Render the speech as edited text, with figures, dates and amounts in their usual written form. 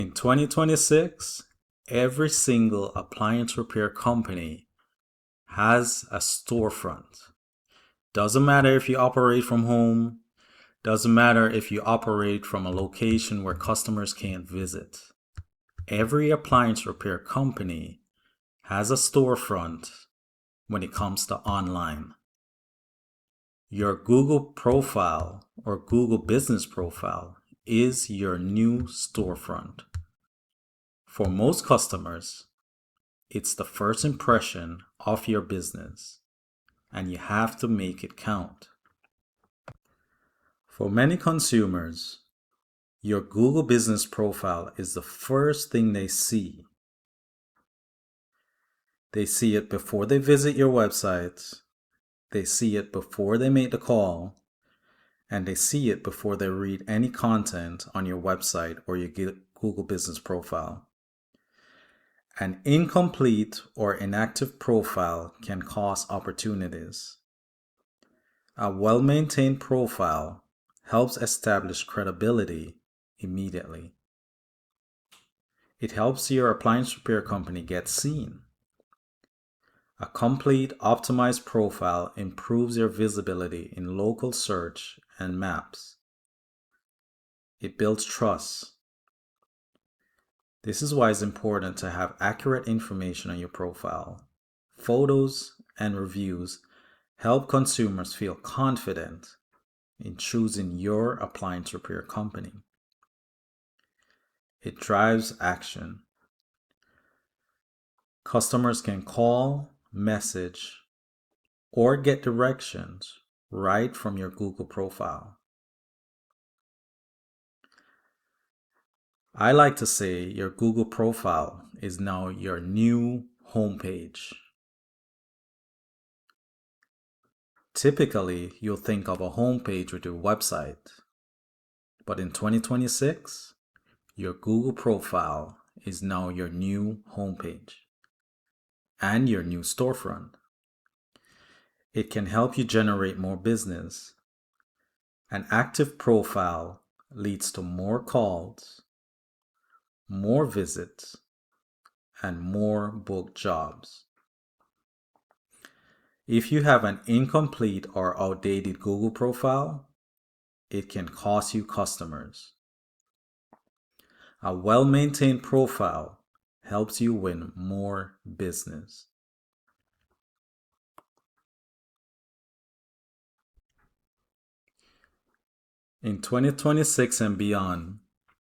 In 2026, every single appliance repair company has a storefront. Doesn't matter if you operate from home, doesn't matter if you operate from a location where customers can't visit. Every appliance repair company has a storefront when it comes to online. Your Google profile or Google business profile is your new storefront. For most customers, it's the first impression of your business, and you have to make it count. For many consumers, your Google business profile is the first thing they see. They see it before they visit your website, they see it before they make the call, and they see it before they read any content on your website or your Google business profile. An incomplete or inactive profile can cost opportunities. A well-maintained profile helps establish credibility immediately. It helps your appliance repair company get seen. A complete, optimized profile improves your visibility in local search and maps. It builds trust. This is why it's important to have accurate information on your profile. Photos and reviews help consumers feel confident in choosing your appliance repair company. It drives action. Customers can call, message, or get directions right from your Google profile. I like to say your Google profile is now your new homepage. Typically, you'll think of a homepage with your website, but in 2026, your Google profile is now your new homepage and your new storefront. It can help you generate more business. An active profile leads to more calls, more visits, and more booked jobs. If you have an incomplete or outdated Google profile, it can cost you customers. A well-maintained profile helps you win more business. In 2026 and beyond,